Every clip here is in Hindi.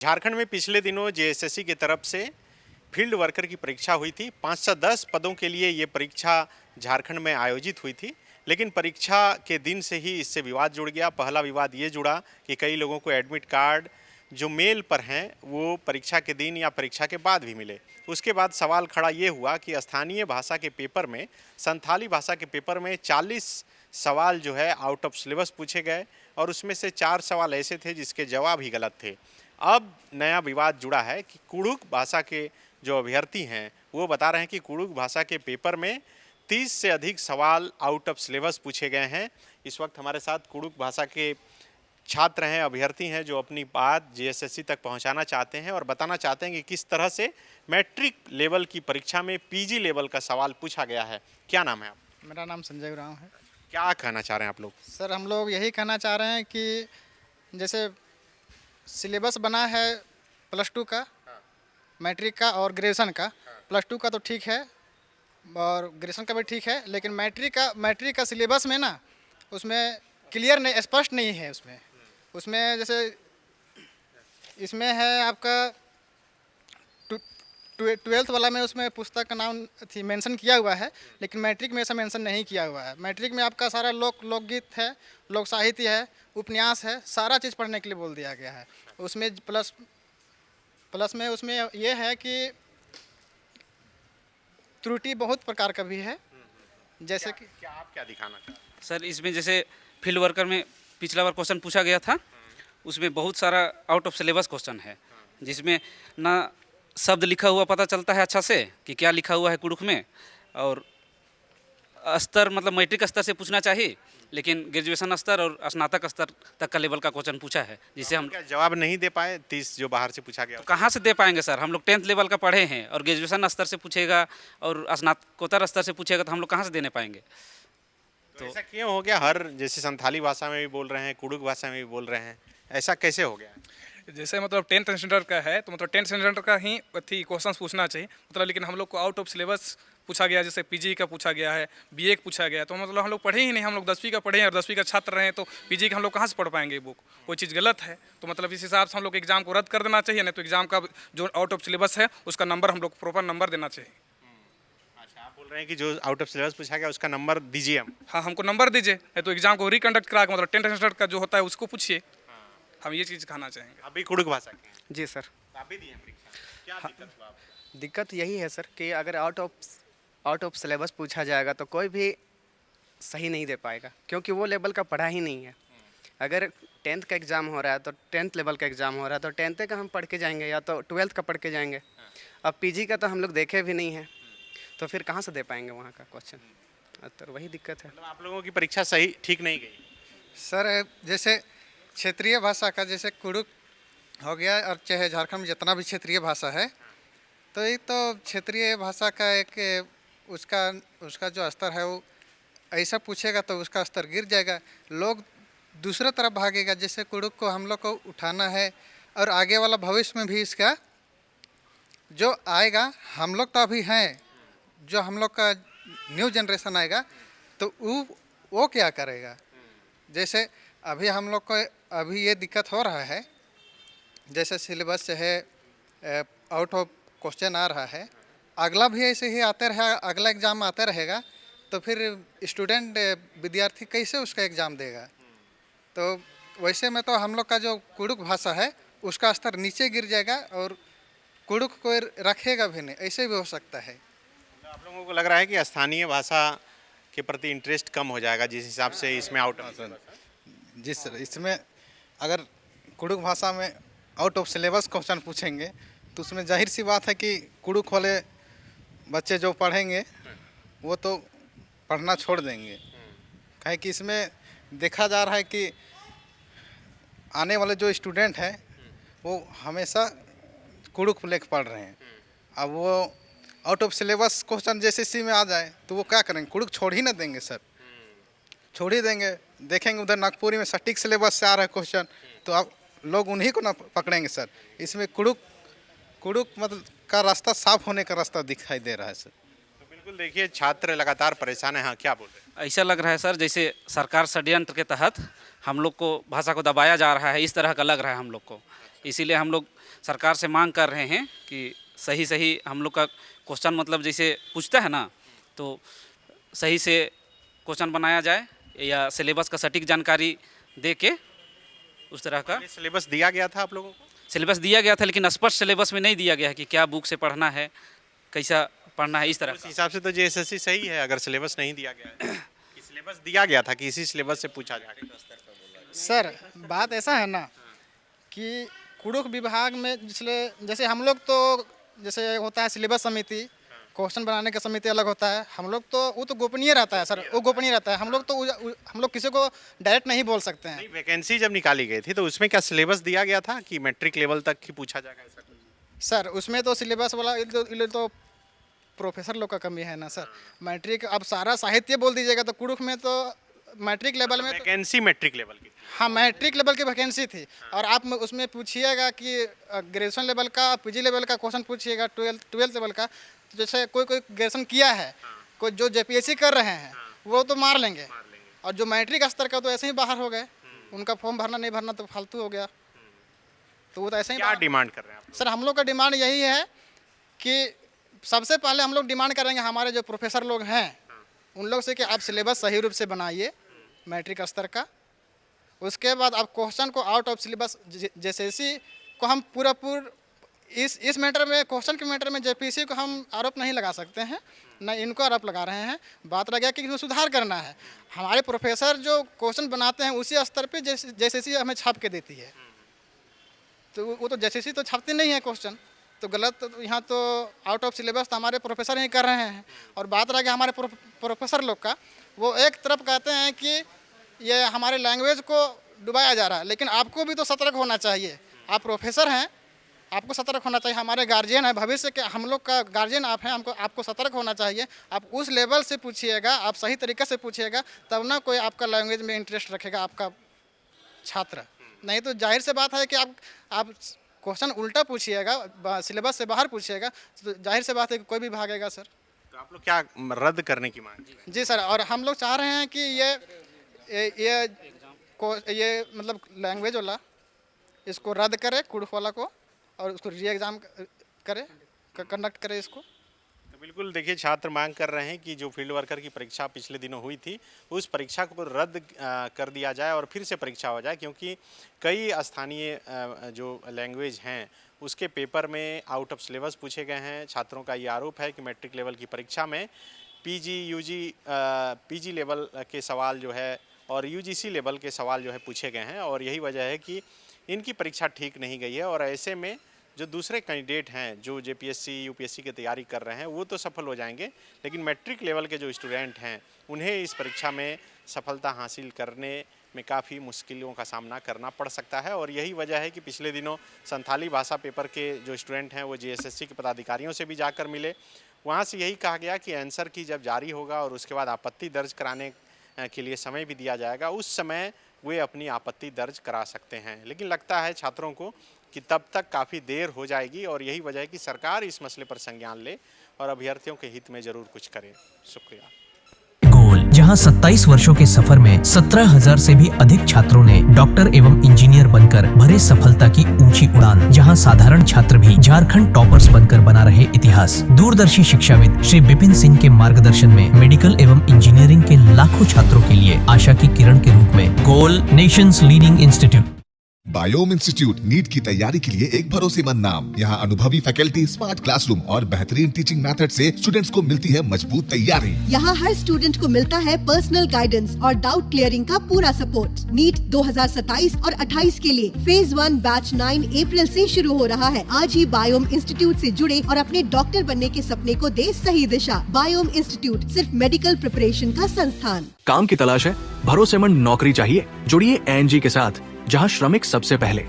झारखंड में पिछले दिनों जेएसएससी की तरफ से फील्ड वर्कर की परीक्षा हुई थी। 510 पदों के लिए ये परीक्षा झारखंड में आयोजित हुई थी, लेकिन परीक्षा के दिन से ही इससे विवाद जुड़ गया। पहला विवाद ये जुड़ा कि कई लोगों को एडमिट कार्ड जो मेल पर हैं वो परीक्षा के दिन या परीक्षा के बाद भी मिले। उसके बाद सवाल खड़ा ये हुआ कि स्थानीय भाषा के पेपर में, संथाली भाषा के पेपर में 40 सवाल जो है आउट ऑफ सिलेबस पूछे गए और उसमें से 4 सवाल ऐसे थे जिसके जवाब ही गलत थे। अब नया विवाद जुड़ा है कि कुड़ुक भाषा के जो अभ्यर्थी हैं वो बता रहे हैं कि कुड़ुक भाषा के पेपर में 30 से अधिक सवाल आउट ऑफ सिलेबस पूछे गए हैं। इस वक्त हमारे साथ कुड़ुक भाषा के छात्र हैं, अभ्यर्थी हैं जो अपनी बात जेएसएससी तक पहुंचाना चाहते हैं और बताना चाहते हैं कि किस तरह से मैट्रिक लेवल की परीक्षा में पीजी लेवल का सवाल पूछा गया है। क्या नाम है आप? मेरा नाम संजय राव है। क्या कहना चाह रहे हैं आप लोग? सर, हम लोग यही कहना चाह रहे हैं कि जैसे सिलेबस बना है +2 का, मैट्रिक का और ग्रेजुएशन का। +2 का तो ठीक है और ग्रेजुएशन का भी ठीक है, लेकिन मैट्रिक का सिलेबस में ना उसमें क्लियर नहीं, स्पष्ट नहीं है। उसमें जैसे इसमें है आपका 12th वाला में उसमें पुस्तक का नाम थी मेंशन किया हुआ है, लेकिन मैट्रिक में ऐसा मेंशन नहीं किया हुआ है। मैट्रिक में आपका सारा लोकगीत है, लोक साहित्य है, उपन्यास है, सारा चीज़ पढ़ने के लिए बोल दिया गया है। उसमें प्लस में उसमें ये है कि त्रुटि बहुत प्रकार का भी है। जैसे कि क्या आप क्या दिखाना चाह रहे हैं? सर, इसमें जैसे फील्ड वर्कर में पिछला बार क्वेश्चन पूछा गया था, उसमें बहुत सारा आउट ऑफ सिलेबस क्वेश्चन है, जिसमें ना शब्द लिखा हुआ पता चलता है अच्छा से कि क्या लिखा हुआ है कुड़ुक में, और स्तर मतलब मैट्रिक स्तर से पूछना चाहिए, लेकिन ग्रेजुएशन स्तर और स्नातक स्तर तक का लेवल का क्वेश्चन पूछा है, जिसे हम क्या जवाब नहीं दे पाए? 30 जो बाहर से पूछा गया तो कहाँ से दे पाएंगे सर? हम लोग 10th लेवल का पढ़े हैं और ग्रेजुएशन स्तर से पूछेगा और स्नातकोत्तर स्तर से पूछेगा तो हम लोग कहाँ से देने पाएंगे? तो ऐसा क्यों हो गया? हर जैसे संथाली भाषा में भी बोल रहे हैं, कुड़ुक भाषा में भी बोल रहे हैं, ऐसा कैसे हो गया? जैसे मतलब 10th स्टैंडर्ड का है तो मतलब 10th स्टैंडर्ड का ही क्वेश्चंस पूछना चाहिए मतलब, लेकिन हम लोग को आउट ऑफ सिलेबस पूछा गया, जैसे पीजी का पूछा गया है, बीए का पूछा गया, तो मतलब हम लोग पढ़े ही नहीं। हम लोग 10वीं का पढ़े हैं और 10वीं का छात्र रहे हैं, तो पीजी का हम लोग कहाँ से पढ़ पाएंगे बुक? कोई चीज़ गलत है तो मतलब इस हिसाब से हम लोग एग्जाम को रद्द कर देना चाहिए, नहीं तो एग्जाम का जो आउट ऑफ सिलेबस है उसका नंबर हम लोग प्रॉपर नंबर देना चाहिए। अच्छा, आप बोल रहे हैं कि जो आउट ऑफ सिलेबस पूछा गया उसका नंबर दीजिए हम। हाँ, हमको नंबर दीजिए, नहीं तो एग्जाम को रिकंडक्ट करा के मतलब 10th स्टैंडर्ड का जो होता है उसको पूछिए। हम ये चीज़ कहना चाहेंगे। अभी कुड़ुक भाषा के हैं। जी सर। आप भी दिए हैं परीक्षा, क्या दिक्कत हुआ आपको? दिक्कत यही है सर कि अगर आउट ऑफ सिलेबस पूछा जाएगा तो कोई भी सही नहीं दे पाएगा, क्योंकि वो लेवल का पढ़ा ही नहीं है। अगर 10th का एग्ज़ाम हो रहा है तो 10th लेवल का एग्ज़ाम हो रहा है तो 10th का हम पढ़ के जाएंगे या तो 12th का पढ़ के जाएंगे। अब पीजी का तो हम लोग देखे भी नहीं हैं, तो फिर कहाँ से दे पाएंगे वहाँ का क्वेश्चन? तो वही दिक्कत है। मतलब आप लोगों की परीक्षा सही ठीक नहीं गई? सर, जैसे क्षेत्रीय भाषा का जैसे कुड़ुक हो गया और चाहे झारखंड में जितना भी क्षेत्रीय भाषा है, तो एक तो क्षेत्रीय भाषा का एक उसका जो स्तर है वो ऐसा पूछेगा तो उसका स्तर गिर जाएगा, लोग दूसरा तरफ भागेगा। जैसे कुड़ुक को हम लोग को उठाना है और आगे वाला भविष्य में भी इसका जो आएगा, हम लोग तो अभी हैं, जो हम लोग का न्यू जनरेशन आएगा तो वो क्या करेगा? जैसे अभी हम लोग को अभी ये दिक्कत हो रहा है, जैसे सिलेबस से है आउट ऑफ क्वेश्चन आ रहा है, अगला भी ऐसे ही आते रहेगा, अगला एग्ज़ाम आते रहेगा, तो फिर स्टूडेंट विद्यार्थी कैसे उसका एग्ज़ाम देगा? तो वैसे में तो हम लोग का जो कुड़ुक भाषा है उसका स्तर नीचे गिर जाएगा और कुड़ुक को रखेगा भी नहीं, ऐसे भी हो सकता है। आप लोगों को लग रहा है कि स्थानीय भाषा के प्रति इंटरेस्ट कम हो जाएगा जिस हिसाब से इसमें आउट ऑफ? जी सर, इसमें अगर कुड़ुक भाषा में आउट ऑफ सिलेबस क्वेश्चन पूछेंगे तो उसमें जाहिर सी बात है कि कुड़ुक वाले बच्चे जो पढ़ेंगे वो तो पढ़ना छोड़ देंगे। काहे कि इसमें देखा जा रहा है कि आने वाले जो स्टूडेंट हैं वो हमेशा कुड़ुक लेकर पढ़ रहे हैं। अब वो out of syllabus question JSSC में आ जाए तो वो क्या करेंगे? कुड़ुक छोड़ ही ना देंगे सर, छोड़ ही देंगे। देखेंगे उधर नागपुरी में सटीक सिलेबस से आ रहा है क्वेश्चन, तो आप लोग उन्हीं को ना पकड़ेंगे सर। इसमें कुड़ुक मतलब का रास्ता साफ होने का रास्ता दिखाई दे रहा है सर। तो बिल्कुल देखिए, छात्र लगातार परेशान है। हाँ, क्या बोल रहे हैं? ऐसा लग रहा है सर जैसे सरकार षड्यंत्र के तहत हम लोग को भाषा को दबाया जा रहा है, इस तरह का लग रहा है हम लोग को। इसीलिए हम लोग सरकार से मांग कर रहे हैं कि सही सही हम लोग का क्वेश्चन मतलब जैसे पूछता है ना, तो सही से क्वेश्चन बनाया जाए या सिलेबस का सटीक जानकारी दे के उस तरह का। ये सिलेबस दिया गया था आप लोगों को? सिलेबस दिया गया था, लेकिन स्पष्ट सिलेबस में नहीं दिया गया है कि क्या बुक से पढ़ना है, कैसा पढ़ना है, इस तरह उस का। हिसाब से तो जेएसएससी सही है अगर सिलेबस नहीं दिया गया है। कि सिलेबस दिया गया था कि इसी सिलेबस से पूछा जाएगा। सर बात ऐसा है ना कि कुड़ुख विभाग में जैसे हम लोग तो जैसे होता है सिलेबस समिति, क्वेश्चन बनाने का समिति अलग होता है। हम लोग तो वो तो गोपनीय रहता है सर, वो गोपनीय रहता है। हम लोग किसी को डायरेक्ट नहीं बोल सकते हैं। नहीं, वैकेंसी जब निकाली गई थी तो उसमें क्या सिलेबस दिया गया था कि मैट्रिक लेवल तक ही पूछा जाएगा ऐसा कुछ? सर उसमें तो सिलेबस वाला ये तो प्रोफेसर लोग का कमी है ना सर। मैट्रिक अब सारा साहित्य बोल दीजिएगा तो कुड़ुख में तो मैट्रिक लेवल में तो, वैकेंसी मैट्रिक लेवल की थी। हाँ मैट्रिक लेवल की वैकेंसी थी। और आप उसमें पूछिएगा कि ग्रेजुएशन लेवल का, पीजी लेवल का क्वेश्चन पूछिएगा, ट्वेल्थ लेवल का, तो जैसे कोई ग्रेजुएशन किया है, कोई जो जेपीएससी कर रहे हैं वो तो मार लेंगे, और जो मैट्रिक स्तर का तो ऐसे ही बाहर हो गए। उनका फॉर्म भरना नहीं भरना तो फालतू हो गया, तो वो तो ऐसे ही क्या डिमांड कर रहे हैं आप? सर हम लोग का डिमांड यही है कि सबसे पहले हम लोग डिमांड करेंगे हमारे जो प्रोफेसर लोग हैं उन लोग से कि आप सिलेबस सही रूप से बनाइए मैट्रिक स्तर का। उसके बाद आप क्वेश्चन को आउट ऑफ सिलेबस जेएसएससी को हम पूरा इस मैटर में, क्वेश्चन के मैटर में जेपीएससी को हम आरोप नहीं लगा सकते हैं, न इनको आरोप लगा रहे हैं। बात रह गया कि इसमें सुधार करना है। हमारे प्रोफेसर जो क्वेश्चन बनाते हैं उसी स्तर पे जेएसएससी हमें छाप के देती है, तो वो तो जेएसएससी तो छापती नहीं है क्वेश्चन, तो गलत तो यहाँ तो आउट ऑफ सिलेबस तो हमारे प्रोफेसर ही कर रहे हैं। और बात रह गया हमारे प्रोफेसर लोग का, वो एक तरफ कहते हैं कि ये हमारे लैंग्वेज को डुबाया जा रहा है, लेकिन आपको भी तो सतर्क होना चाहिए। आप प्रोफेसर हैं, आपको सतर्क होना चाहिए। हमारे गार्जियन है, भविष्य के हम लोग का गार्जियन आप हैं, आपको सतर्क होना चाहिए। आप उस लेवल से पूछिएगा, आप सही तरीके से पूछिएगा, तब ना कोई आपका लैंग्वेज में इंटरेस्ट रखेगा आपका छात्र। नहीं तो जाहिर से बात है कि आप क्वेश्चन उल्टा पूछिएगा, सिलेबस से बाहर पूछिएगा, तो जाहिर से बात है कि कोई भी भागेगा सर। तो आप लोग क्या रद्द करने की मांग? जी सर, और हम लोग चाह रहे हैं कि ये मतलब लैंग्वेज वाला इसको रद्द करे, कुड़ुख वाला को, और उसको री एग्ज़ाम करे, कंडक्ट करे इसको। तो बिल्कुल देखिए, छात्र मांग कर रहे हैं कि जो फील्ड वर्कर की परीक्षा पिछले दिनों हुई थी उस परीक्षा को रद्द कर दिया जाए और फिर से परीक्षा हो जाए, क्योंकि कई स्थानीय जो लैंग्वेज हैं उसके पेपर में आउट ऑफ सिलेबस पूछे गए हैं। छात्रों का ये आरोप है कि मैट्रिक लेवल की परीक्षा में पीजी लेवल के सवाल जो है और यूजीसी लेवल के सवाल जो है पूछे गए हैं, और यही वजह है कि इनकी परीक्षा ठीक नहीं गई है। और ऐसे में जो दूसरे कैंडिडेट हैं जो जेपीएससी यूपीएससी की तैयारी कर रहे हैं वो तो सफल हो जाएंगे, लेकिन मैट्रिक लेवल के जो स्टूडेंट हैं उन्हें इस परीक्षा में सफलता हासिल करने में काफ़ी मुश्किलों का सामना करना पड़ सकता है। और यही वजह है कि पिछले दिनों संथाली भाषा पेपर के जो स्टूडेंट हैं वो जेएसएससी के पदाधिकारियों से भी जाकर मिले। वहाँ से यही कहा गया कि आंसर की जब जारी होगा और उसके बाद आपत्ति दर्ज कराने के लिए समय भी दिया जाएगा, उस समय वे अपनी आपत्ति दर्ज करा सकते हैं। लेकिन लगता है छात्रों को कि तब तक काफ़ी देर हो जाएगी, और यही वजह है कि सरकार इस मसले पर संज्ञान ले और अभ्यर्थियों के हित में ज़रूर कुछ करे। शुक्रिया। गोल, जहां 27 वर्षों के सफर में 17,000 से भी अधिक छात्रों ने डॉक्टर एवं इंजीनियर बनकर भरे सफलता की ऊंची उड़ान, जहां साधारण छात्र भी झारखंड टॉपर्स बनकर बना रहे इतिहास। दूरदर्शी शिक्षाविद श्री विपिन सिंह के मार्गदर्शन में मेडिकल एवं इंजीनियरिंग के लाखों छात्रों के लिए आशा की किरण के रूप में गोल, nations leading institute. Biome institute NEET की तैयारी के लिए एक भरोसेमंद नाम। यहाँ अनुभवी फैकल्टी, स्मार्ट क्लासरूम और बेहतरीन टीचिंग मेथड से स्टूडेंट्स को मिलती है मजबूत तैयारी। यहाँ हर स्टूडेंट को मिलता है पर्सनल गाइडेंस और डाउट क्लियरिंग का पूरा सपोर्ट। नीट 2027 और 28 के लिए फेज 1 बैच 9 अप्रैल से शुरू हो रहा है। आज ही बायोम इंस्टीट्यूट से जुड़े और अपने डॉक्टर बनने के सपने को दे सही दिशा। बायोम इंस्टीट्यूट सिर्फ मेडिकल प्रिपरेशन का संस्थान। काम की तलाश है, भरोसेमंद नौकरी चाहिए, जुड़िए ANG के साथ, जहां श्रमिक सबसे पहले।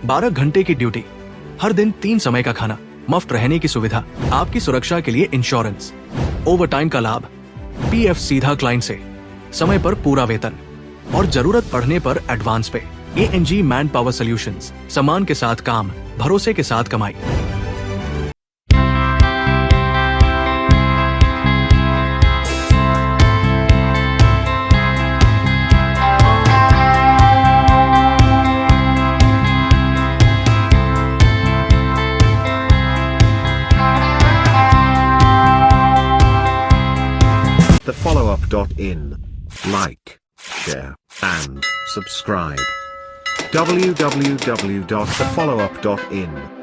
12 घंटे की ड्यूटी, हर दिन 3 समय का खाना, मुफ्त रहने की सुविधा, आपकी सुरक्षा के लिए इंश्योरेंस, ओवर टाइम का लाभ, PF सीधा क्लाइंट से, समय पर पूरा वेतन और जरूरत पड़ने पर एडवांस पे। ANG मैन पावर सॉल्यूशंस, सम्मान के साथ काम, भरोसे के साथ कमाई। thefollowup.in. Like, share, and subscribe. www.thefollowup.in